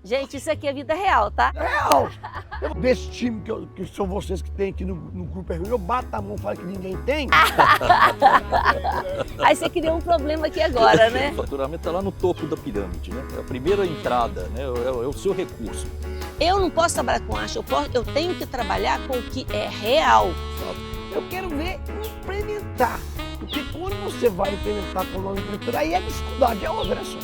Gente, isso aqui é vida real, tá? Real! Desse time que são vocês que tem aqui no Grupo R1, eu bato a mão e falo que ninguém tem. Aí você criou um problema aqui agora, né? O faturamento está lá no topo da pirâmide, né? É a primeira entrada, né? É o seu recurso. Eu não posso trabalhar com acha, eu tenho que trabalhar com o que é real. Eu quero ver implementar. Porque quando você vai implementar com o nome empreendedor, aí a dificuldade é outra, só.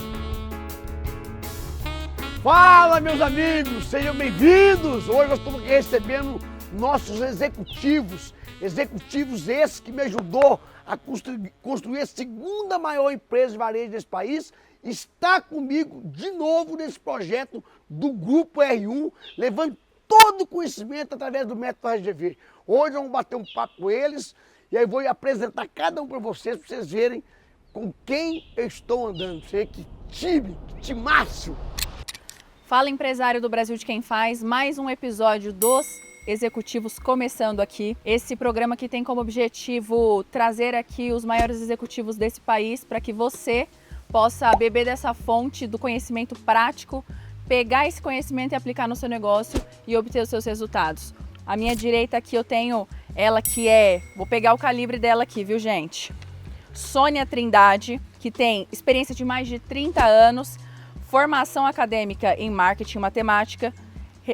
Fala, meus amigos, sejam bem-vindos! Hoje nós estamos aqui recebendo nossos executivos esses que me ajudou a construir a segunda maior empresa de varejo desse país. Está comigo de novo nesse projeto do Grupo R1, levando todo o conhecimento através do método RGV. Hoje vamos bater um papo com eles e aí vou apresentar cada um para vocês verem com quem eu estou andando. Você que time, que timaço! Fala, empresário do Brasil de Quem Faz, mais um episódio dos Executivos começando aqui. Esse programa que tem como objetivo trazer aqui os maiores executivos desse país para que você possa beber dessa fonte do conhecimento prático, pegar esse conhecimento e aplicar no seu negócio e obter os seus resultados. À minha direita aqui eu tenho ela que vou pegar o calibre dela aqui, viu, gente? Sônia Trindade, que tem experiência de mais de 30 anos, formação acadêmica em marketing e matemática.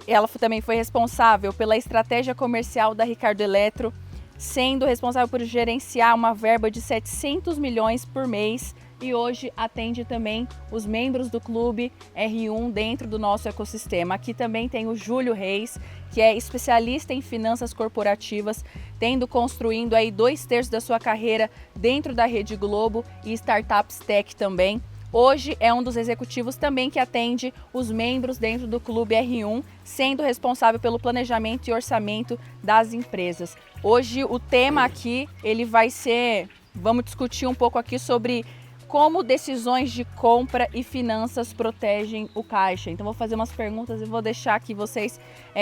Ela também foi responsável pela estratégia comercial da Ricardo Eletro, sendo responsável por gerenciar uma verba de 700 milhões por mês e hoje atende também os membros do Clube R1 dentro do nosso ecossistema. Aqui também tem o Júlio Reis, que é especialista em finanças corporativas, construindo aí 2/3 da sua carreira dentro da Rede Globo e Startups Tech também. Hoje é um dos executivos também que atende os membros dentro do Clube R1, sendo responsável pelo planejamento e orçamento das empresas. Hoje o tema aqui, vamos discutir um pouco aqui sobre como decisões de compra e finanças protegem o caixa. Então vou fazer umas perguntas e vou deixar aqui vocês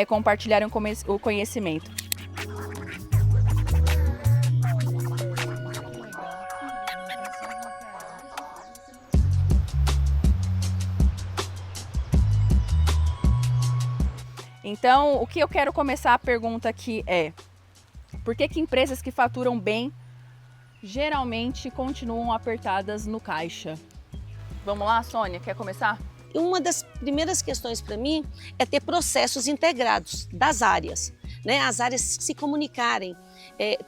compartilharem o conhecimento. Então, o que eu quero começar a pergunta aqui é: por que empresas que faturam bem geralmente continuam apertadas no caixa? Vamos lá, Sônia, quer começar? Uma das primeiras questões para mim é ter processos integrados das áreas, né? As áreas se comunicarem,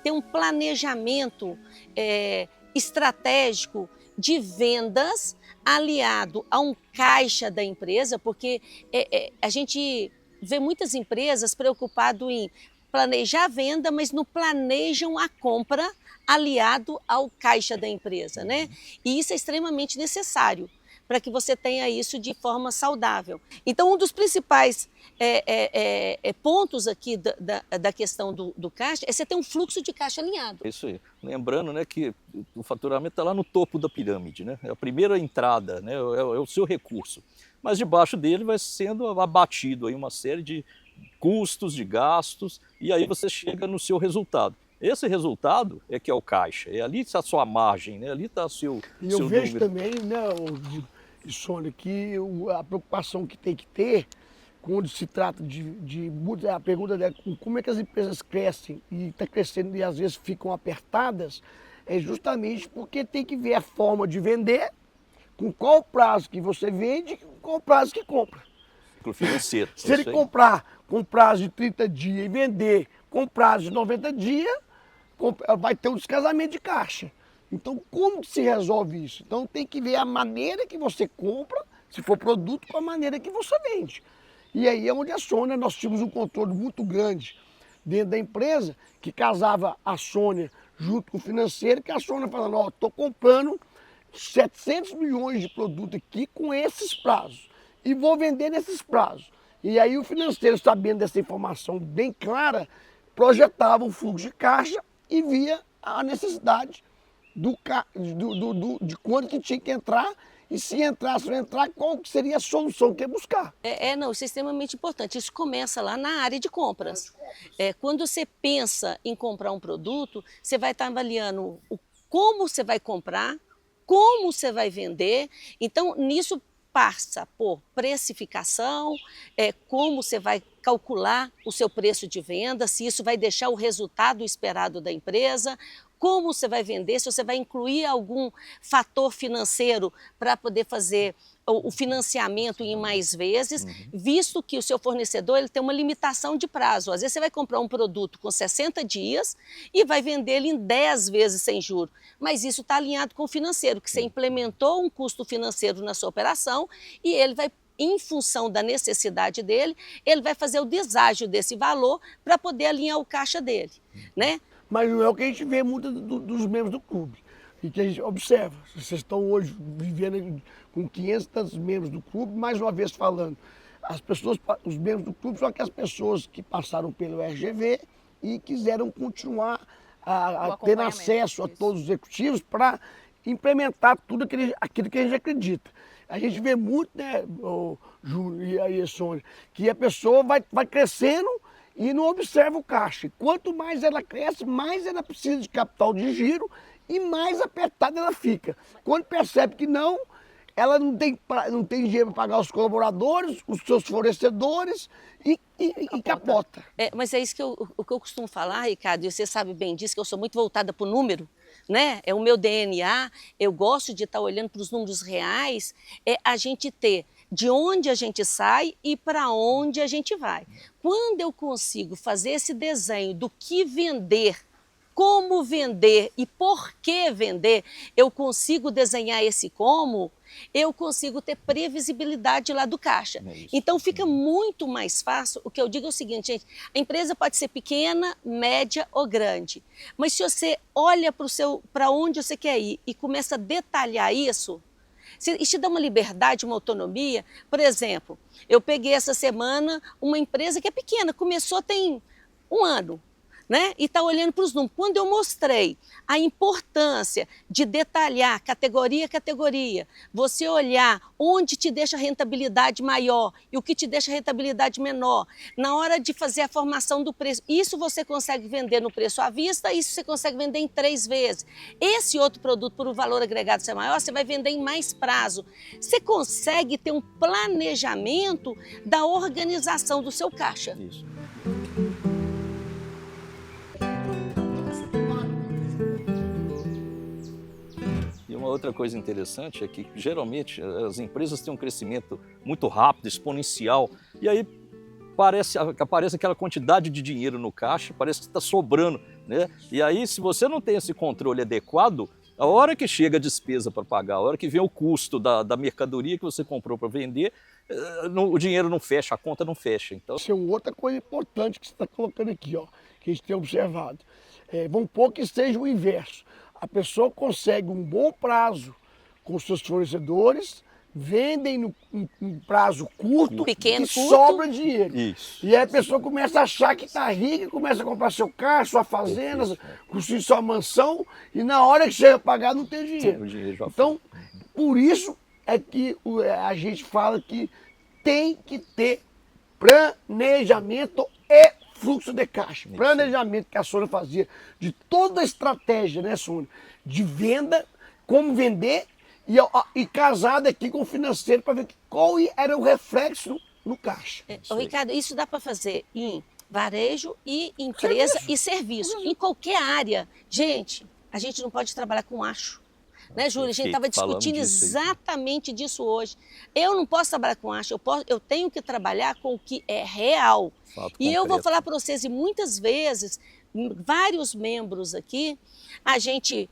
ter um planejamento estratégico de vendas aliado a um caixa da empresa, porque a gente vê muitas empresas preocupadas em planejar a venda, mas não planejam a compra aliado ao caixa da empresa, né? E isso é extremamente necessário para que você tenha isso de forma saudável. Então, um dos principais pontos aqui da questão do caixa é você ter um fluxo de caixa alinhado. Isso aí. Lembrando, né, que o faturamento está lá no topo da pirâmide, né? É a primeira entrada, né? É o seu recurso. Mas debaixo dele vai sendo abatido aí uma série de custos, de gastos, e aí você chega no seu resultado. Esse resultado é que é o caixa, ali está a sua margem, né? Ali está o seu E eu vejo número. também, né, Sônia, que a preocupação que tem que ter quando se trata a pergunta é como é que as empresas crescem e está crescendo e às vezes ficam apertadas, é justamente porque tem que ver a forma de vender, com qual prazo que você vende e com qual prazo que compra. Ciclo financeiro. Se ele comprar com prazo de 30 dias e vender com prazo de 90 dias, vai ter um descasamento de caixa. Então, como que se resolve isso? Então, tem que ver a maneira que você compra, se for produto, com a maneira que você vende. E aí é onde a Sônia, nós tínhamos um controle muito grande dentro da empresa, que casava a Sônia junto com o financeiro, que a Sônia falando, ó, estou comprando 700 milhões de produto aqui com esses prazos e vou vender nesses prazos. E aí o financeiro, sabendo dessa informação bem clara, projetava o fluxo de caixa e via a necessidade de quanto que tinha que entrar e se entrasse ou não entrar, qual que seria a solução que ia buscar. Não, isso é extremamente importante. Isso começa lá na área de compras. Quando você pensa em comprar um produto, você vai estar avaliando como você vai comprar, como você vai vender. Então, nisso passa por precificação, como você vai calcular o seu preço de venda, se isso vai deixar o resultado esperado da empresa, como você vai vender, se você vai incluir algum fator financeiro para poder fazer o financiamento em mais vezes, visto que o seu fornecedor ele tem uma limitação de prazo. Às vezes você vai comprar um produto com 60 dias e vai vender ele em 10 vezes sem juros. Mas isso está alinhado com o financeiro, que você implementou um custo financeiro na sua operação e ele vai, em função da necessidade dele, ele vai fazer o deságio desse valor para poder alinhar o caixa dele, né? Mas não é o que a gente vê muito dos membros do clube. E que a gente observa. Vocês estão hoje vivendo com 500 tantos membros do clube, mais uma vez falando. As pessoas, os membros do clube são aquelas pessoas que passaram pelo RGV e quiseram continuar a ter acesso a todos os executivos para implementar tudo aquilo que a gente acredita. A gente vê muito, né, o Júlio e a Sônia, que a pessoa vai crescendo e não observa o caixa. E quanto mais ela cresce, mais ela precisa de capital de giro e mais apertada ela fica. Quando percebe que não, ela não tem dinheiro para pagar os colaboradores, os seus fornecedores e capota. Mas é isso que o que eu costumo falar, Ricardo, e você sabe bem disso, que eu sou muito voltada para o número, né? É o meu DNA, eu gosto de estar olhando para os números reais, é a gente ter de onde a gente sai e para onde a gente vai. Quando eu consigo fazer esse desenho do que vender, como vender e por que vender, eu consigo desenhar esse como, eu consigo ter previsibilidade lá do caixa. Então fica muito mais fácil. O que eu digo é o seguinte, gente, a empresa pode ser pequena, média ou grande, mas se você olha para onde você quer ir e começa a detalhar isso te dá uma liberdade, uma autonomia. Por exemplo, eu peguei essa semana uma empresa que é pequena, começou tem 1 ano, né? E está olhando para os números. Quando eu mostrei a importância de detalhar categoria a categoria, você olhar onde te deixa rentabilidade maior e o que te deixa rentabilidade menor, na hora de fazer a formação do preço, isso você consegue vender no preço à vista, isso você consegue vender em 3 vezes. Esse outro produto, por um valor agregado ser maior, você vai vender em mais prazo. Você consegue ter um planejamento da organização do seu caixa. Isso. Uma outra coisa interessante é que, geralmente, as empresas têm um crescimento muito rápido, exponencial, e aí aparece aquela quantidade de dinheiro no caixa, parece que está sobrando, né? E aí, se você não tem esse controle adequado, a hora que chega a despesa para pagar, a hora que vem o custo da mercadoria que você comprou para vender, o dinheiro não fecha, a conta não fecha. Então... Isso é outra coisa importante que você está colocando aqui, ó, que a gente tem observado. Vamos supor que seja o inverso. A pessoa consegue um bom prazo com os seus fornecedores, vendem em prazo curto pequeno, e sobra dinheiro. Isso. E aí a pessoa começa a achar que está rica, começa a comprar seu carro, sua fazenda, construir sua mansão, e na hora que chega a pagar não tem dinheiro. Então, por isso é que a gente fala que tem que ter planejamento e fluxo de caixa. Planejamento que a Sônia fazia de toda a estratégia, né, Sônia? De venda, como vender e casado aqui com o financeiro para ver qual era o reflexo no caixa. Ricardo, isso dá para fazer em varejo e empresa e serviço. Em qualquer área. Gente, a gente não pode trabalhar com acho. Né, Júlia? A gente estava discutindo exatamente disso hoje. Eu não posso trabalhar com acho, eu tenho que trabalhar com o que é real. E eu vou falar para vocês, e muitas vezes, vários membros aqui, a gente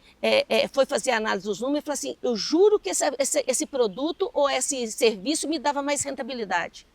foi fazer a análise dos números e falou assim, eu juro que esse produto ou esse serviço me dava mais rentabilidade.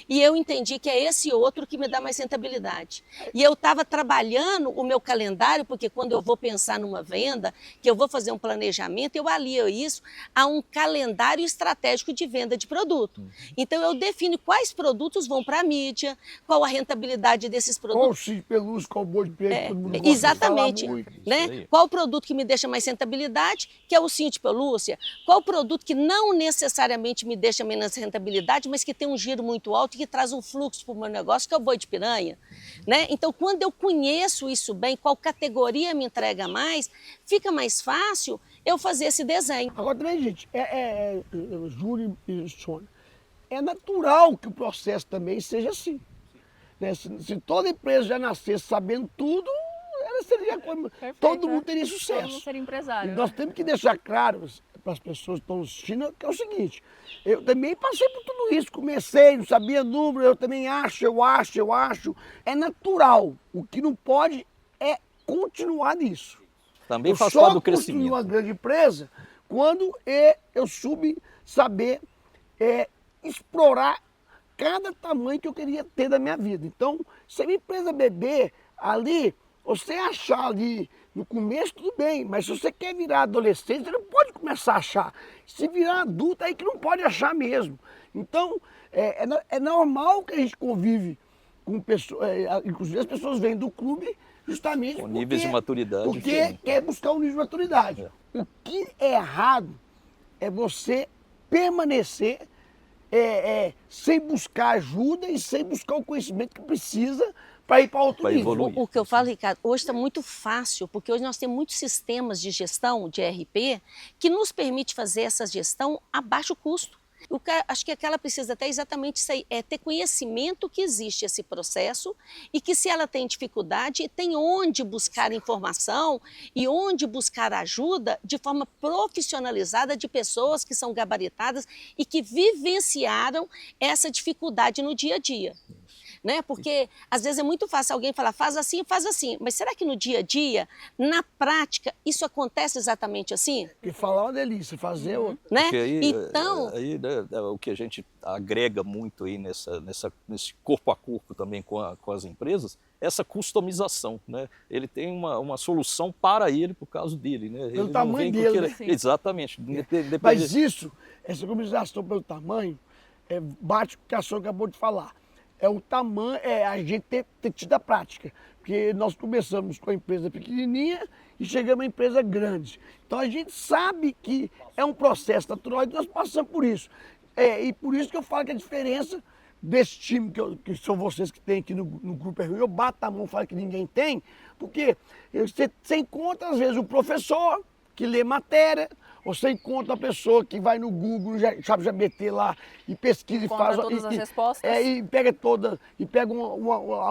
E eu entendi que é esse outro que me dá mais rentabilidade. E eu estava trabalhando o meu calendário, porque quando eu vou pensar numa venda, que eu vou fazer um planejamento, eu alio isso a um calendário estratégico de venda de produto. Então eu defino quais produtos vão para a mídia, qual a rentabilidade desses produtos. Qual o cinto de pelúcia, qual o boi de peito, todo mundo gosta exatamente, de falar muito. Né? Qual o produto que me deixa mais rentabilidade, que é o cinto de pelúcia, qual o produto que não necessariamente me deixa menos rentabilidade, mas que tem um giro muito muito alto e que traz um fluxo para o meu negócio, que é o boi de piranha, né? Então, quando eu conheço isso bem, qual categoria me entrega mais, fica mais fácil eu fazer esse desenho. Agora também, gente, Júlio e Sônia, é natural que o processo também seja assim. Né? Se toda empresa já nascesse sabendo tudo, ela seria Perfeito, todo mundo teria Todo mundo sucesso. seria empresário. E nós temos que deixar claro para as pessoas que estão assistindo que é o seguinte, eu também passei por tudo isso, comecei, não sabia número, eu também acho. É natural, o que não pode é continuar nisso. Também Eu faz só parte do construí crescimento. uma grande empresa quando eu soube saber explorar cada tamanho que eu queria ter da minha vida. Então, se a minha empresa bebê, ali, você achar ali no começo, tudo bem, mas se você quer virar adolescente, você não pode começar a achar. Se virar adulto, aí que não pode achar mesmo. Então, é normal que a gente convive com pessoas, inclusive as pessoas vêm do clube justamente Com níveis de maturidade porque diferentes. quer buscar um nível de maturidade. O que é errado é você permanecer sem buscar ajuda e sem buscar o conhecimento que precisa para ir para outro Pra nível. evoluir. O que eu falo, Ricardo, hoje está muito fácil, porque hoje nós temos muitos sistemas de gestão, de ERP, que nos permite fazer essa gestão a baixo custo. Acho que o que ela precisa até exatamente isso aí, é ter conhecimento que existe esse processo e que se ela tem dificuldade, tem onde buscar informação e onde buscar ajuda de forma profissionalizada de pessoas que são gabaritadas e que vivenciaram essa dificuldade no dia a dia. Né? Porque às vezes é muito fácil alguém falar faz assim, mas será que no dia a dia, na prática, isso acontece exatamente assim? Porque falar é uma delícia, fazer outra. Né? Porque aí, Então, né, o que a gente agrega muito aí nesse corpo a corpo também com as empresas, essa customização, né? Ele tem uma solução para ele, por causa dele, né? Ele não tamanho vem com dele, aquele- Exatamente. Mas isso, essa comunização pelo tamanho, bate com o que a senhora acabou de falar. É o tamanho, a gente ter tido a prática. Porque nós começamos com a empresa pequenininha e chegamos à empresa grande. Então a gente sabe que é um processo natural e nós passamos por isso. E por isso que eu falo que a diferença desse time que são vocês que tem aqui no Grupo RU, eu bato a mão e falo que ninguém tem, porque você encontra às vezes o professor que lê matéria, você encontra a pessoa que vai no Google, no ChatGPT lá e pesquisa Encontra e faz todas as respostas. e pega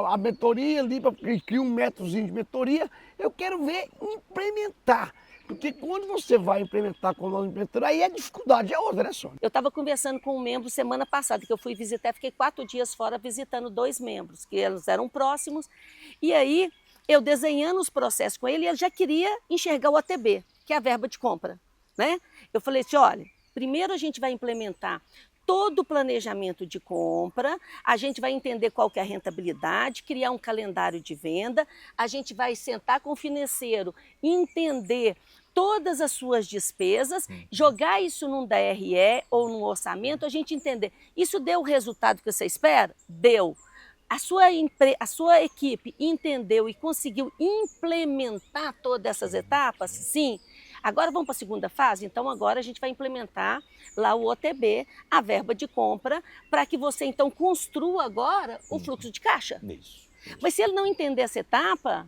a mentoria ali, cria um métodozinho de mentoria. Eu quero ver implementar. Porque quando você vai implementar com o nome implementor, aí a dificuldade é outra, né, Sônia? eu estava conversando com um membro semana passada, que eu fui visitar, fiquei 4 dias fora visitando 2 membros, que eles eram próximos, e aí eu desenhando os processos com ele já queria enxergar o ATB, que é a verba de compra, né? Eu falei assim, olha, primeiro a gente vai implementar todo o planejamento de compra, a gente vai entender qual que é a rentabilidade, criar um calendário de venda, a gente vai sentar com o financeiro e entender todas as suas despesas, jogar isso num DRE ou num orçamento, a gente entender, isso deu o resultado que você espera? Deu. A sua equipe entendeu e conseguiu implementar todas essas etapas? Sim. Agora vamos para a segunda fase? Então agora a gente vai implementar lá o OTB, a verba de compra, para que você então construa agora o fluxo de caixa. Isso. Mas se ele não entender essa etapa,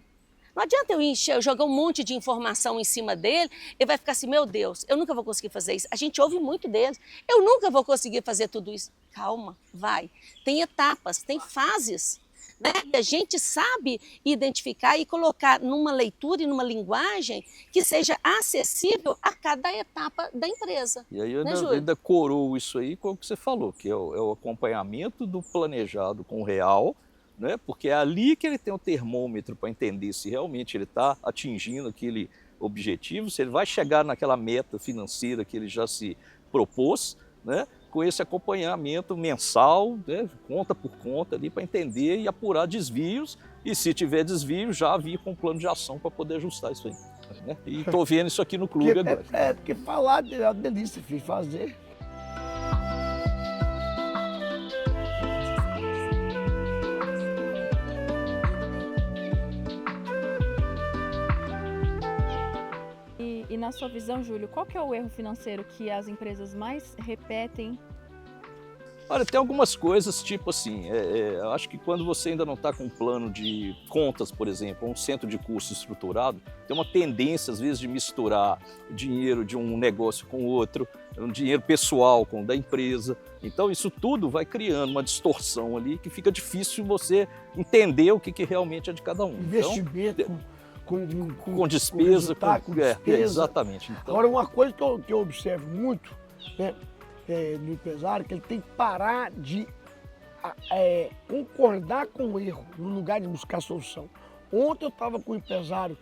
não adianta eu jogar um monte de informação em cima dele, ele vai ficar assim, meu Deus, eu nunca vou conseguir fazer isso. A gente ouve muito deles, eu nunca vou conseguir fazer tudo isso. Calma, vai. Tem etapas, tem fases. Né? E a gente sabe identificar e colocar numa leitura e numa linguagem que seja acessível a cada etapa da empresa. E aí eu Né, ainda, Júlio? ainda coroo isso aí com o que você falou, que é o acompanhamento do planejado com o real, né? Porque é ali que ele tem o termômetro para entender se realmente ele está atingindo aquele objetivo, se ele vai chegar naquela meta financeira que ele já se propôs, né? Com esse acompanhamento mensal, né? Conta por conta ali para entender e apurar desvios, e se tiver desvio já vir com um plano de ação para poder ajustar isso aí. Né? E estou vendo isso aqui no clube agora. Porque falar é uma delícia, filho, fazer. E na sua visão, Júlio, qual que é o erro financeiro que as empresas mais repetem Olha, tem algumas coisas, tipo assim, eu acho que quando você ainda não está com um plano de contas, por exemplo, um centro de custos estruturado, tem uma tendência, às vezes, de misturar dinheiro de um negócio com o outro, um dinheiro pessoal com o da empresa. Então, isso tudo vai criando uma distorção ali que fica difícil você entender o que realmente é de cada um. Investimento Então, com despesa, com despesa. Exatamente. Então, Agora, uma coisa que eu observo muito, né, no empresário, que ele tem que parar de concordar com o erro, no lugar de buscar solução. Ontem eu estava com o empresário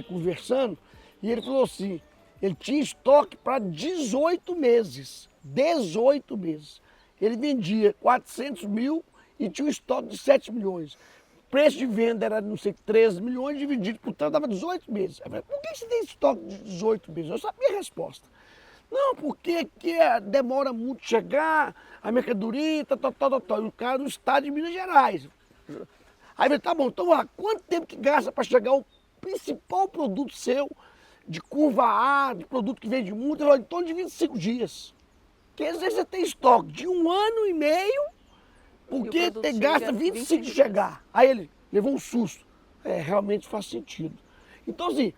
conversando e ele falou assim, ele tinha estoque para 18 meses. 18 meses. Ele vendia 400 mil e tinha um estoque de 7 milhões. O preço de venda era, não sei, 13 milhões, dividido, portanto, dava 18 meses. Eu falei, por que você tem estoque de 18 meses? Eu sabia a resposta. Não, porque demora muito chegar, a mercadoria, tal. E o cara no estado de Minas Gerais. Aí ele, tá bom, então quanto tempo que gasta para chegar o principal produto seu, de curva A, de produto que vende muito? Ele falou, em torno de 25 dias. Porque às vezes você tem estoque de 1 ano e meio, porque gasta 25 de chegar. Aí ele levou um susto. Realmente faz sentido. Então, assim,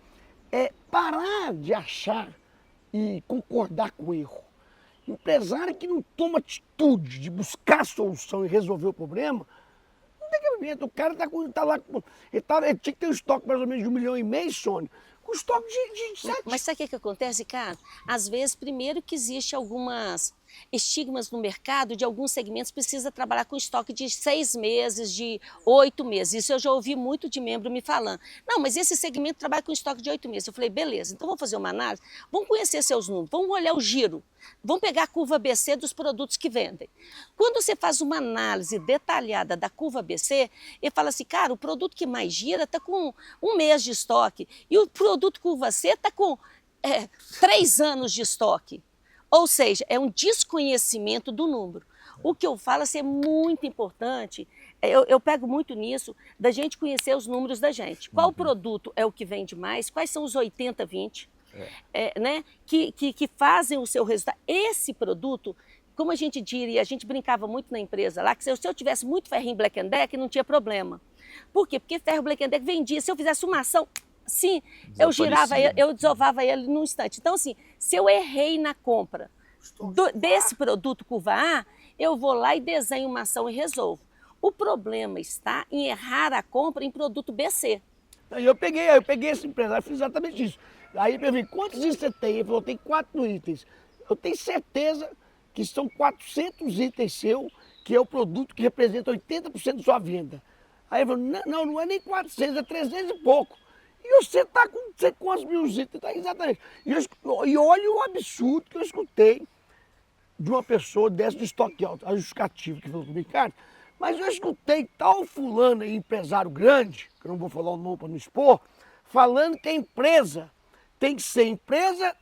parar de achar e concordar com o erro. Empresário que não toma atitude de buscar solução e resolver o problema, não tem cabimento. O cara tá lá, ele tinha que ter um estoque mais ou menos de 1,5 milhão, Sônia, com estoque de 7. Mas sabe o que acontece, cara? Às vezes, primeiro que existe algumas estigmas no mercado, de alguns segmentos precisa trabalhar com estoque de 6 meses, de 8 meses. Isso eu já ouvi muito de membro me falando. Não, mas esse segmento trabalha com estoque de 8 meses. Eu falei, beleza, então vamos fazer uma análise, vamos conhecer seus números, vamos olhar o giro, vamos pegar a curva BC dos produtos que vendem. Quando você faz uma análise detalhada da curva BC, ele fala assim, cara, o produto que mais gira está com 1 mês de estoque e o produto curva C está com 3 anos de estoque. Ou seja, é um desconhecimento do número. O que eu falo assim, é muito importante, eu pego muito nisso, da gente conhecer os números da gente. Qual produto é o que vende mais, quais são os 80-20, né, que fazem o seu resultado. Esse produto, como a gente diria, a gente brincava muito na empresa lá, que se eu tivesse muito ferrinho Black & Decker, não tinha problema. Por quê? Porque ferro Black & Decker vendia, se eu fizesse uma ação... Sim, eu girava ele, eu desovava ele num instante. Então, assim, se eu errei na compra desse produto curva A, eu vou lá e desenho uma ação e resolvo. O problema está em errar a compra em produto BC. Eu peguei esse empresário, fiz exatamente isso. Aí eu perguntei, quantos itens você tem? Ele falou, tem 4 itens. Eu tenho certeza que são 400 itens seu, que é o produto que representa 80% da sua venda. Aí ele falou, não é nem 400, é 300 e pouco. E você está com sei quantos mil itens, tá, exatamente. E olha o absurdo que eu escutei de uma pessoa dessa de estoque alto, a justificativa que falou comigo, cara, mas eu escutei tal fulano aí, empresário grande, que eu não vou falar o nome para não expor, falando que a empresa tem que ser empresa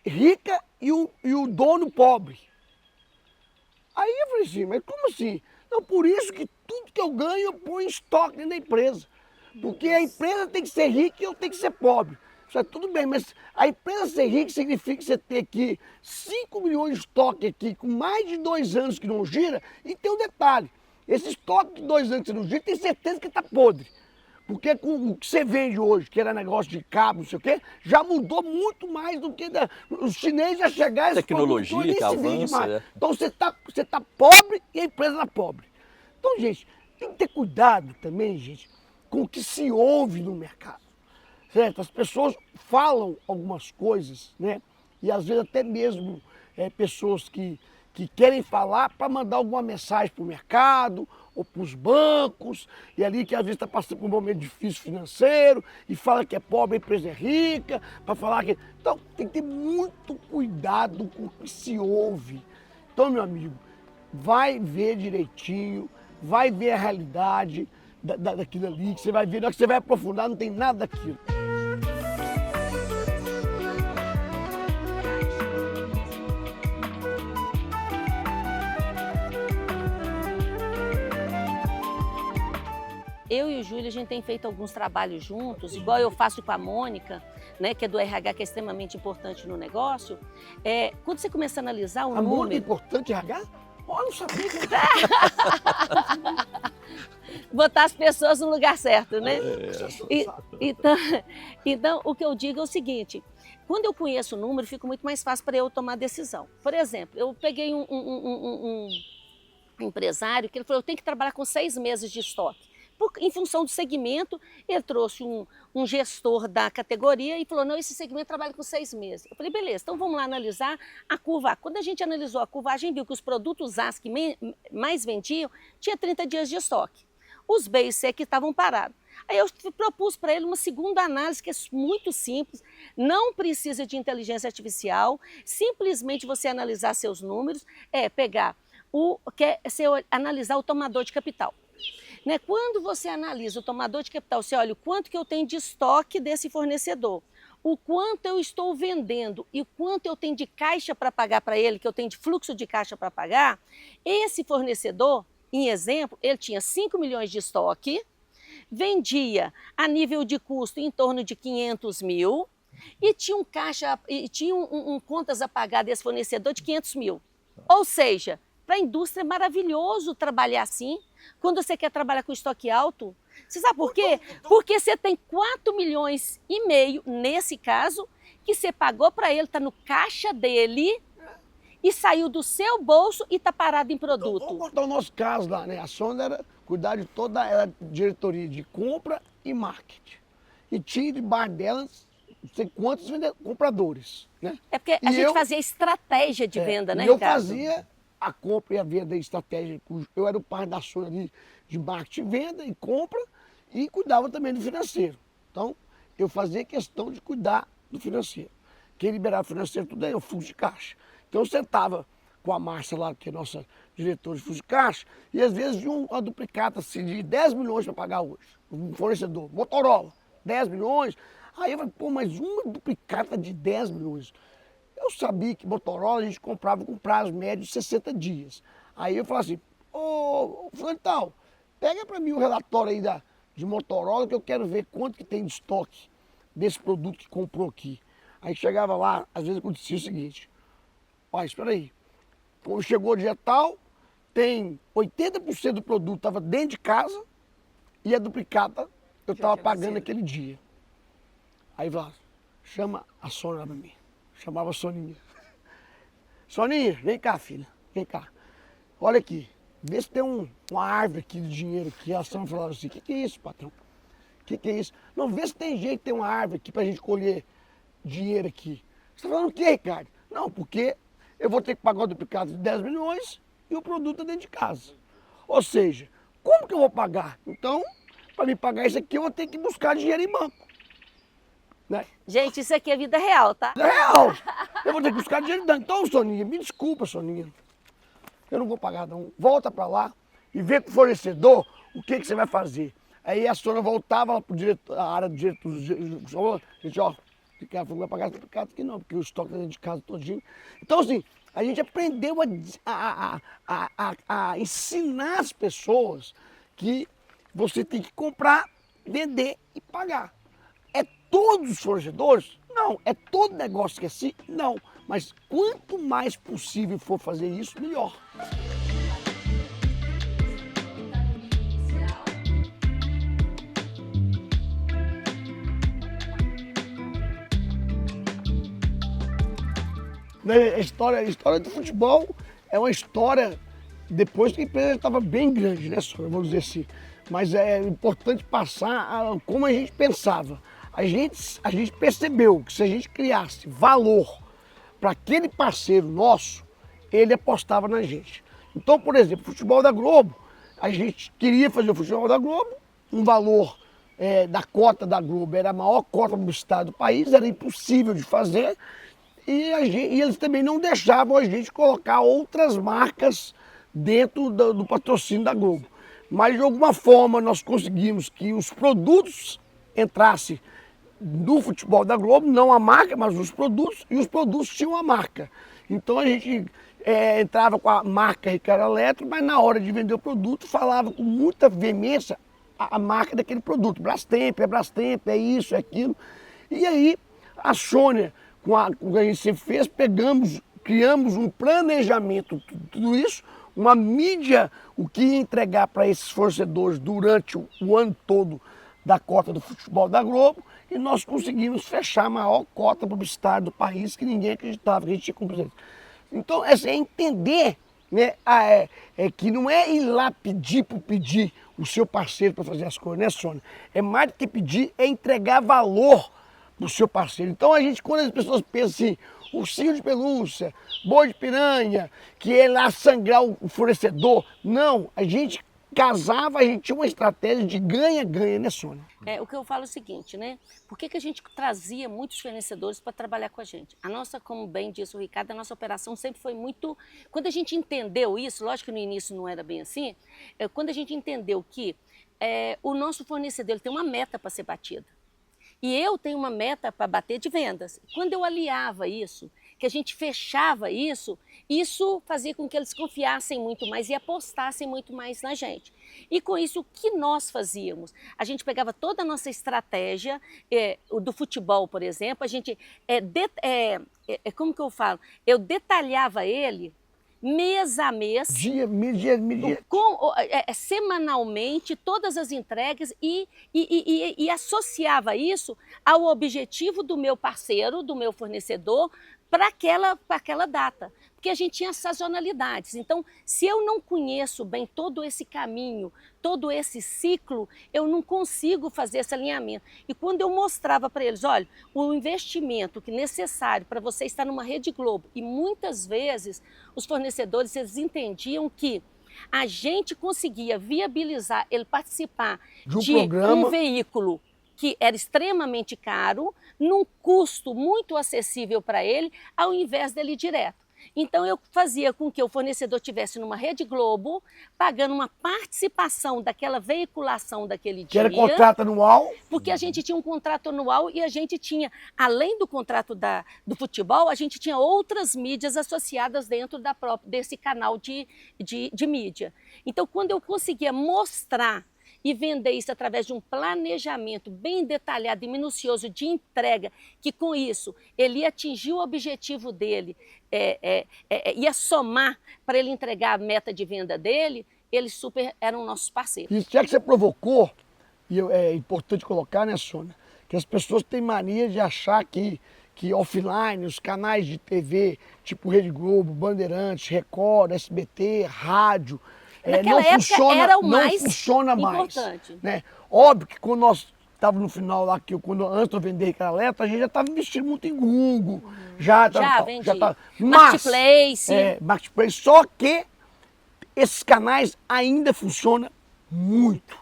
rica e o dono pobre. Aí eu falei assim, mas como assim? Não, por isso que tudo que eu ganho eu ponho em estoque dentro da empresa. Porque a empresa tem que ser rica e eu tenho que ser pobre. Isso é tudo bem, mas a empresa ser rica significa você ter aqui 5 milhões de estoque aqui, com mais de 2 anos que não gira, e tem um detalhe, esse estoque de 2 anos que não gira, tem certeza que está podre. Porque com o que você vende hoje, que era negócio de cabo, não sei o quê, já mudou muito mais do que os chineses já chegaram... Tecnologia que avança, Então você tá pobre e a empresa está pobre. Então, gente, tem que ter cuidado também, gente, com o que se ouve no mercado, certo? As pessoas falam algumas coisas, né? E às vezes até mesmo pessoas que querem falar para mandar alguma mensagem para o mercado ou para os bancos, e ali que às vezes está passando por um momento difícil financeiro e fala que é pobre, a empresa é rica, para falar que... Então tem que ter muito cuidado com o que se ouve. Então, meu amigo, vai ver direitinho, vai ver a realidade daquilo ali, que você vai ver, na hora que você vai aprofundar, não tem nada daquilo. Eu e o Júlio, a gente tem feito alguns trabalhos juntos, igual eu faço com a Mônica, né, que é do RH, que é extremamente importante no negócio. Quando você começa a analisar o número... A Mônica é importante, RH? Ó, não sabia que Botar as pessoas no lugar certo, né? E, Então, o que eu digo é o seguinte, quando eu conheço o número, fica muito mais fácil para eu tomar decisão. Por exemplo, eu peguei um empresário que ele falou, eu tenho que trabalhar com 6 meses de estoque. Em função do segmento, ele trouxe um gestor da categoria e falou, não, esse segmento trabalha com 6 meses. Eu falei, beleza, então vamos lá analisar a curva A. Quando a gente analisou a curva A, a gente viu que os produtos A que mais vendiam tinha 30 dias de estoque. Os B e C que estavam parados. Aí eu propus para ele uma segunda análise que é muito simples, não precisa de inteligência artificial, simplesmente você analisar seus números, pegar analisar o tomador de capital. Né? Quando você analisa o tomador de capital, você olha o quanto que eu tenho de estoque desse fornecedor, o quanto eu estou vendendo e o quanto eu tenho de caixa para pagar para ele, que eu tenho de fluxo de caixa para pagar, esse fornecedor, em exemplo, ele tinha 5 milhões de estoque, vendia a nível de custo em torno de 500 mil e tinha contas a pagar desse fornecedor de 500 mil. Ou seja, para a indústria é maravilhoso trabalhar assim. Quando você quer trabalhar com estoque alto, você sabe por quê? Porque você tem 4 milhões e meio, nesse caso, que você pagou para ele, está no caixa dele e saiu do seu bolso e está parado em produto. Então, vamos contar o nosso caso lá, né? A Sônia era cuidar de toda a diretoria de compra e marketing. E tinha debaixo delas não sei quantos compradores, né? É porque a gente fazia estratégia de venda, né, e eu Ricardo? fazia a compra e a venda estratégica. Eu era o par da Sônia de marketing, venda e compra e cuidava também do financeiro. Então, eu fazia questão de cuidar do financeiro. Quem liberava o financeiro, tudo é o fluxo de caixa. Então, eu sentava com a Márcia lá, que é nossa diretora de fluxo de caixa, e às vezes vinha uma duplicata assim, de 10 milhões para pagar hoje. Um fornecedor, Motorola, 10 milhões. Aí eu falei, pô, mas uma duplicata de 10 milhões. Eu sabia que Motorola a gente comprava com prazo médio de 60 dias. Aí eu falei assim, ô, fulano tal, pega para mim o relatório aí de Motorola que eu quero ver quanto que tem de estoque desse produto que comprou aqui. Aí chegava lá, às vezes acontecia o seguinte, ó, espera aí, quando chegou o dia tal, tem 80% do produto estava dentro de casa e a duplicata eu estava pagando aquele dia. Aí vai, chama a Sônia para mim. Chamava a Soninha. Soninha, vem cá, filha. Vem cá. Olha aqui. Vê se tem uma árvore aqui de dinheiro aqui. A Sônia falava assim, o que é isso, patrão? O que é isso? Não, vê se tem jeito de ter uma árvore aqui pra gente colher dinheiro aqui. Você tá falando o quê, Ricardo? Não, porque eu vou ter que pagar o duplicado de 10 milhões e o produto é dentro de casa. Ou seja, como que eu vou pagar? Então, para me pagar isso aqui, eu vou ter que buscar dinheiro em banco. Né? Gente, isso aqui é vida real, tá? É real! Eu vou ter que buscar dinheiro. Então, Soninha, me desculpa, Soninha. Eu não vou pagar, não. Volta para lá e vê com o fornecedor o que você vai fazer. Aí a Sônia voltava para a área do diretor. Gente, ó, não vai pagar duplicado aqui não, porque o estoque tá dentro de casa todinho. Então, assim, a gente aprendeu a ensinar as pessoas que você tem que comprar, vender e pagar. É todos os fornecedores? Não. É todo negócio que é assim? Não. Mas quanto mais possível for fazer isso, melhor. A história do futebol é uma história depois que a empresa estava bem grande, né, senhor? Vamos dizer assim. Mas é importante passar como a gente pensava. A gente percebeu que se a gente criasse valor para aquele parceiro nosso, ele apostava na gente. Então, por exemplo, o futebol da Globo, a gente queria fazer o futebol da Globo, um valor da cota da Globo era a maior cota publicitária do país, era impossível de fazer, e eles também não deixavam a gente colocar outras marcas dentro do patrocínio da Globo. Mas de alguma forma nós conseguimos que os produtos entrassem no futebol da Globo, não a marca, mas os produtos, e os produtos tinham a marca. Então a gente entrava com a marca Ricardo Eletro, mas na hora de vender o produto falava com muita veemência a marca daquele produto. Brastemp, é isso, é aquilo. E aí a Sônia, com o que a gente sempre fez, criamos um planejamento, tudo isso, uma mídia, o que ia entregar para esses fornecedores durante o ano todo da cota do futebol da Globo, e nós conseguimos fechar a maior cota publicitária do país, que ninguém acreditava que a gente tinha cumprido. Então, é entender, né, que não é ir lá pedir por pedir o seu parceiro para fazer as coisas, né, Sônia? É mais do que pedir, é entregar valor para o seu parceiro. Então, quando as pessoas pensam assim, ursinho de pelúcia, boi de piranha, que é lá sangrar o fornecedor, não, a gente casava, a gente tinha uma estratégia de ganha-ganha, né, Sônia? O que eu falo é o seguinte, né? Por que a gente trazia muitos fornecedores para trabalhar com a gente? A nossa, como bem disse o Ricardo, a nossa operação sempre foi muito... Quando a gente entendeu isso, lógico que no início não era bem assim, quando a gente entendeu que o nosso fornecedor ele tem uma meta para ser batida, e eu tenho uma meta para bater de vendas. Quando eu aliava isso, que a gente fechava isso, isso fazia com que eles confiassem muito mais e apostassem muito mais na gente. E com isso, o que nós fazíamos? A gente pegava toda a nossa estratégia, do futebol, por exemplo, a gente, como que eu falo? Eu detalhava ele mês a mês, Dia. Semanalmente, todas as entregas e associava isso ao objetivo do meu parceiro, do meu fornecedor, para aquela data. Porque a gente tinha sazonalidades. Então, se eu não conheço bem todo esse caminho, todo esse ciclo, eu não consigo fazer esse alinhamento. E quando eu mostrava para eles, olha, o investimento que é necessário para você estar numa Rede Globo, e muitas vezes os fornecedores eles entendiam que a gente conseguia viabilizar ele participar de um veículo que era extremamente caro, num custo muito acessível para ele, ao invés dele ir direto. Então eu fazia com que o fornecedor estivesse numa Rede Globo, pagando uma participação daquela veiculação daquele dia. Que era contrato anual? Porque a gente tinha um contrato anual e a gente tinha, além do contrato do futebol, a gente tinha outras mídias associadas dentro desse canal de mídia. Então quando eu conseguia mostrar e vender isso através de um planejamento bem detalhado e minucioso de entrega, que com isso ele ia atingir o objetivo dele, ia somar para ele entregar a meta de venda dele, eles super eram nossos parceiros. E já que você provocou, e é importante colocar, né, Sônia, que as pessoas têm mania de achar que offline, os canais de TV, tipo Rede Globo, Bandeirantes, Record, SBT, rádio, naquela época era o mais funciona mais, importante. Né? Óbvio que quando nós estávamos no final lá, antes de eu vender Ricardo Eletro, a gente já estava investindo muito em Google, já vendi. Marketplace. Marketplace, só que esses canais ainda funcionam muito.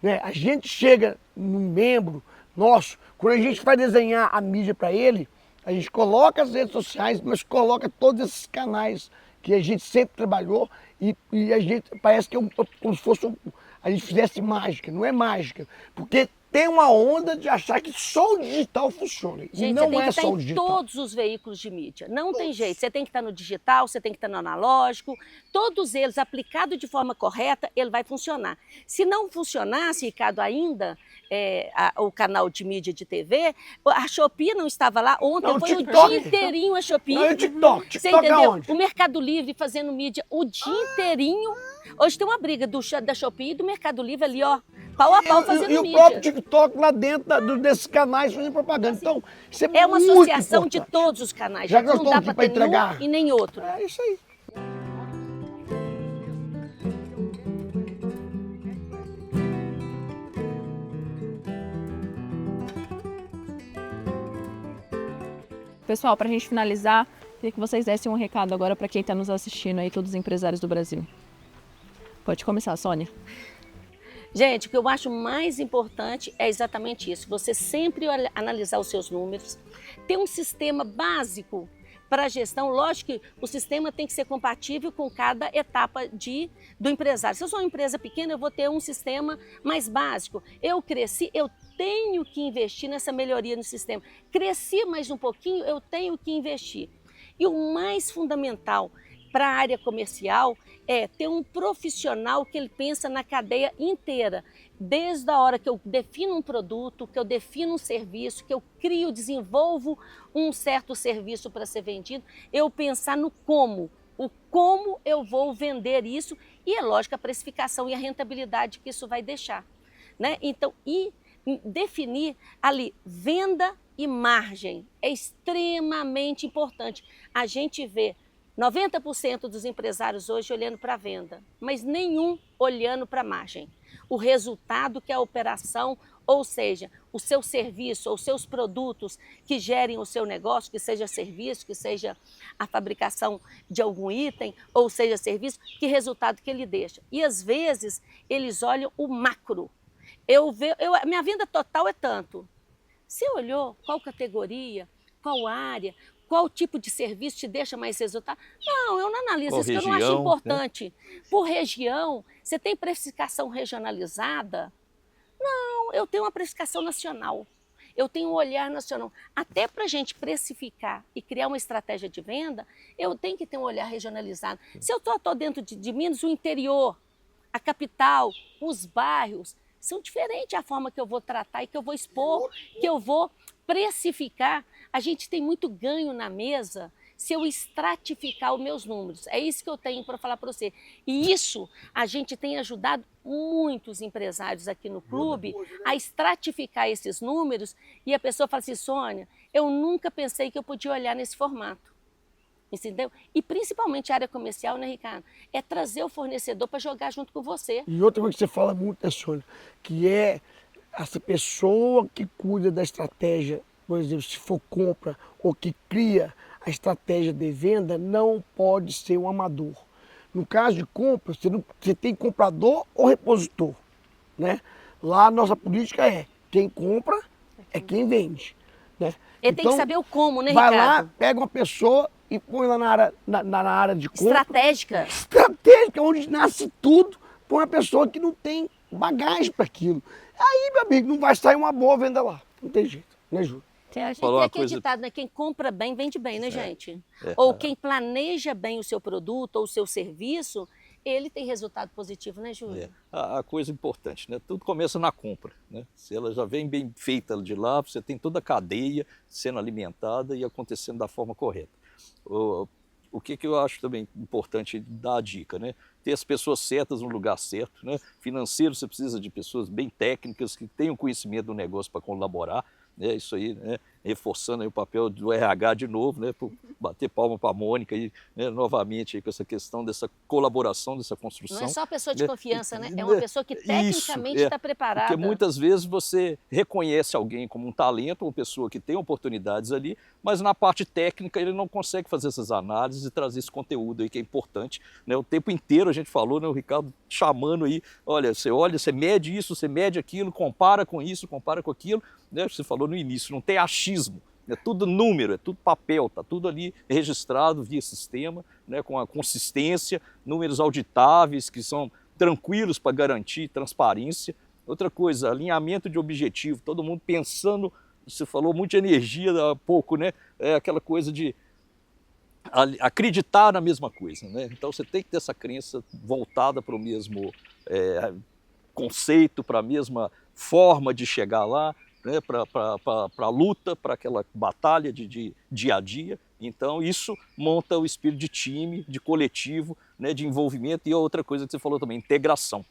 Né? A gente chega num membro nosso, quando a gente vai desenhar a mídia para ele, a gente coloca as redes sociais, mas coloca todos esses canais que a gente sempre trabalhou e a gente parece que como se fosse a gente fizesse mágica. Não é mágica, porque tem uma onda de achar que só o digital funciona. Gente, e não você tem que só estar o digital. em todos os veículos de mídia. Não tem jeito. Você tem que estar no digital, você tem que estar no analógico. Todos eles, aplicados de forma correta, ele vai funcionar. Se não funcionasse, Ricardo, ainda o canal de mídia de TV, a Shopee não estava lá. Ontem foi o dia inteirinho a Shopee. Não, é o TikTok. Você entendeu? Aonde? O Mercado Livre fazendo mídia o dia inteirinho. Hoje tem uma briga da Shopee e do Mercado Livre ali, ó, pau a pau fazendo mídia. E o próprio TikTok lá dentro desses canais fazendo propaganda. Então, isso é uma muito associação importante. de todos os canais. Já que nós não dá estamos aqui para para ter entregar. nenhum e nem outro. É isso aí. Pessoal, para a gente finalizar, queria que vocês dessem um recado agora para quem está nos assistindo aí, todos os empresários do Brasil. Pode começar, Sônia. Gente, o que eu acho mais importante é exatamente isso. Você sempre analisar os seus números, ter um sistema básico para a gestão. Lógico que o sistema tem que ser compatível com cada etapa do empresário. Se eu sou uma empresa pequena, eu vou ter um sistema mais básico. Eu cresci, eu tenho que investir nessa melhoria no sistema. Cresci mais um pouquinho, eu tenho que investir. E o mais fundamental para a área comercial é ter um profissional que ele pensa na cadeia inteira, desde a hora que eu defino um produto, que eu defino um serviço, que eu crio, desenvolvo um certo serviço para ser vendido, eu pensar no como o como eu vou vender isso e, é lógico, a precificação e a rentabilidade que isso vai deixar, né? Então, e definir ali venda e margem é extremamente importante. A gente vê 90% dos empresários hoje olhando para a venda, mas nenhum olhando para a margem. O resultado que é a operação, ou seja, o seu serviço ou seus produtos que gerem o seu negócio, que seja serviço, que seja a fabricação de algum item, ou seja serviço, que resultado que ele deixa. E às vezes eles olham o macro. Minha venda total é tanto. Você olhou qual categoria, qual área, qual tipo de serviço te deixa mais resultado? Não, eu não analiso Qual isso, que eu não acho região, importante. Por região, você tem precificação regionalizada? Não, eu tenho uma precificação nacional. Eu tenho um olhar nacional. Até para a gente precificar e criar uma estratégia de venda, eu tenho que ter um olhar regionalizado. Se eu estou dentro de Minas, o interior, a capital, os bairros, são diferentes a forma que eu vou tratar e que eu vou expor, que eu vou precificar. A gente tem muito ganho na mesa se eu estratificar os meus números. É isso que eu tenho para falar para você. E isso a gente tem ajudado muitos empresários aqui no clube a estratificar esses números e a pessoa fala assim, Sônia, eu nunca pensei que eu podia olhar nesse formato. Entendeu? E principalmente a área comercial, né, Ricardo? É trazer o fornecedor para jogar junto com você. E outra coisa que você fala muito, né, Sônia, que é essa pessoa que cuida da estratégia, por exemplo, se for compra ou que cria a estratégia de venda, não pode ser um amador. No caso de compra, você tem comprador ou repositor, né? Lá a nossa política é quem compra é quem vende, né? Ele tem que saber o como, né, vai Ricardo? lá, pega uma pessoa e põe lá na área de compra. Estratégica. Estratégica, onde nasce tudo, põe uma pessoa que não tem bagagem para aquilo. Aí, meu amigo, não vai sair uma boa venda lá. Não tem jeito, né, Júlio? A gente Falou tem uma aquele coisa- ditado, né? Quem compra bem, vende bem, né, gente? É. Ou quem planeja bem o seu produto ou o seu serviço, ele tem resultado positivo, né, Júlio? É. A coisa importante, né? Tudo começa na compra, né? Se ela já vem bem feita de lá, você tem toda a cadeia sendo alimentada e acontecendo da forma correta. O que eu acho também importante dar a dica, né? Ter as pessoas certas no lugar certo, né? Financeiro, você precisa de pessoas bem técnicas, que tenham conhecimento do negócio para colaborar, né? Isso aí, né? Reforçando aí o papel do RH de novo, né? Por bater palma para a Mônica e, né? Novamente aí com essa questão dessa colaboração, dessa construção. Não é só uma pessoa de né? confiança, né? É uma pessoa que tecnicamente está preparada. Porque muitas vezes você reconhece alguém como um talento, uma pessoa que tem oportunidades ali, mas na parte técnica ele não consegue fazer essas análises e trazer esse conteúdo aí que é importante, né? O tempo inteiro a gente falou, né? O Ricardo chamando aí, olha, você mede isso, você mede aquilo, compara com isso, compara com aquilo, né? Você falou no início, não tem achismo. É tudo número, é tudo papel, está tudo ali registrado via sistema, né, com a consistência, números auditáveis que são tranquilos para garantir transparência. Outra coisa, alinhamento de objetivo, todo mundo pensando, você falou muito de energia há pouco, né? É aquela coisa de acreditar na mesma coisa, né? Então você tem que ter essa crença voltada para o mesmo conceito, para a mesma forma de chegar lá, né, para a luta, para aquela batalha de dia a dia. Então isso monta o espírito de time, de coletivo, né, de envolvimento. E outra coisa que você falou também, integração.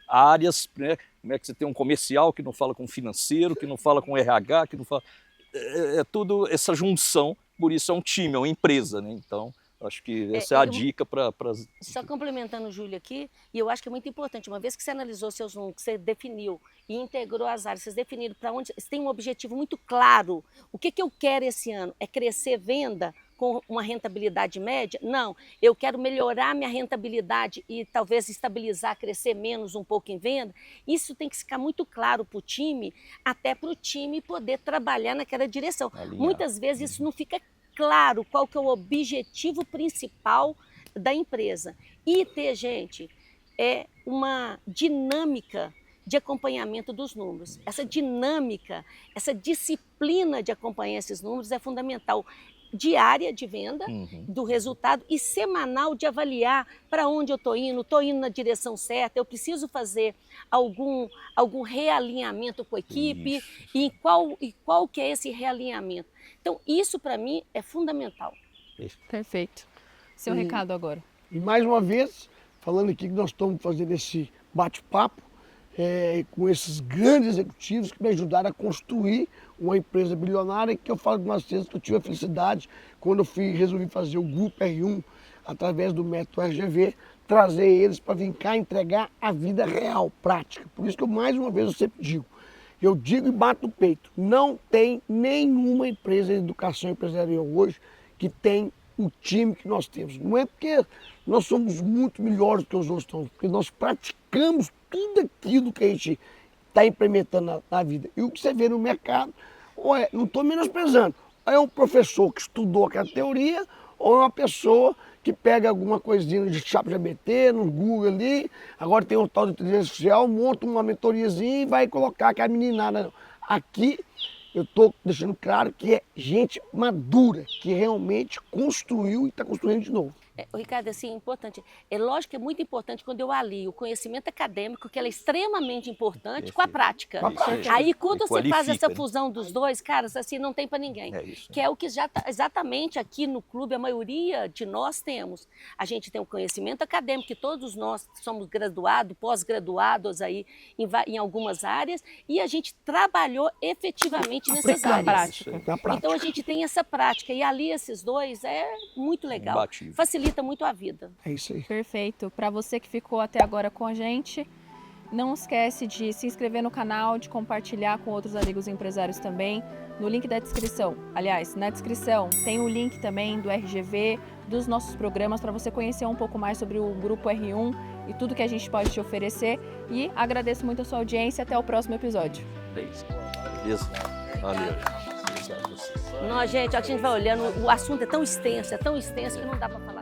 Áreas, né, como é que você tem um comercial que não fala com financeiro, que não fala com RH, que não fala... É tudo essa junção, por isso é um time, é uma empresa, né? Então acho que essa é a dica para... Só complementando o Júlio aqui, e eu acho que é muito importante, uma vez que você analisou seus números, que você definiu e integrou as áreas, vocês definiram para onde, você tem um objetivo muito claro. O que eu quero esse ano? É crescer venda com uma rentabilidade média? Não, eu quero melhorar minha rentabilidade e talvez estabilizar, crescer menos um pouco em venda. Isso tem que ficar muito claro para o time, até para o time poder trabalhar naquela direção. Alinhar. Muitas vezes isso não fica claro qual que é o objetivo principal da empresa. E ter, gente, é uma dinâmica de acompanhamento dos números. Essa dinâmica, essa disciplina de acompanhar esses números é fundamental. Diária de venda, do resultado, e semanal de avaliar para onde eu estou indo na direção certa, eu preciso fazer algum realinhamento com a equipe, e qual que é esse realinhamento. Então, isso para mim é fundamental. Perfeito. seu recado agora. E mais uma vez, falando aqui que nós estamos fazendo esse bate-papo com esses grandes executivos que me ajudaram a construir uma empresa bilionária, que eu falo com vocês que eu tive a felicidade, quando eu resolvi fazer o Grupo R1, através do método RGV, trazer eles para vir cá entregar a vida real, prática. Por isso que mais uma vez eu sempre digo, eu digo e bato no peito, não tem nenhuma empresa de educação empresarial hoje que tem o time que nós temos. Não é porque nós somos muito melhores que os outros, porque nós praticamos tudo aquilo que a gente está implementando na vida. E o que você vê no mercado, não estou menosprezando, é um professor que estudou aquela teoria, ou é uma pessoa que pega alguma coisinha de ChatGPT, no Google ali, agora tem um tal de inteligência artificial, monta uma mentoriazinha e vai colocar aquela meninada. Aqui eu estou deixando claro que é gente madura, que realmente construiu e está construindo de novo. Ricardo, assim, é importante. É lógico que é muito importante quando eu alio o conhecimento acadêmico, que ela é extremamente importante, com a prática. Aí, quando você faz essa fusão dos dois, cara, assim, não tem para ninguém. Que é o que já tá, exatamente aqui no clube, a maioria de nós temos. A gente tem o conhecimento acadêmico, que todos nós somos graduados, pós-graduados aí em algumas áreas, e a gente trabalhou efetivamente nessas áreas. Então, a gente tem essa prática, e ali esses dois é muito legal. Facilita muito a vida. É isso aí. Perfeito. Para você que ficou até agora com a gente, não esquece de se inscrever no canal, de compartilhar com outros amigos empresários também. No link da descrição, aliás, na descrição tem o link também do RGV, dos nossos programas, para você conhecer um pouco mais sobre o Grupo R1 e tudo que a gente pode te oferecer. E agradeço muito a sua audiência. Até o próximo episódio. Beleza. Valeu. Não, gente, a gente vai olhando, o assunto é tão extenso que não dá para falar.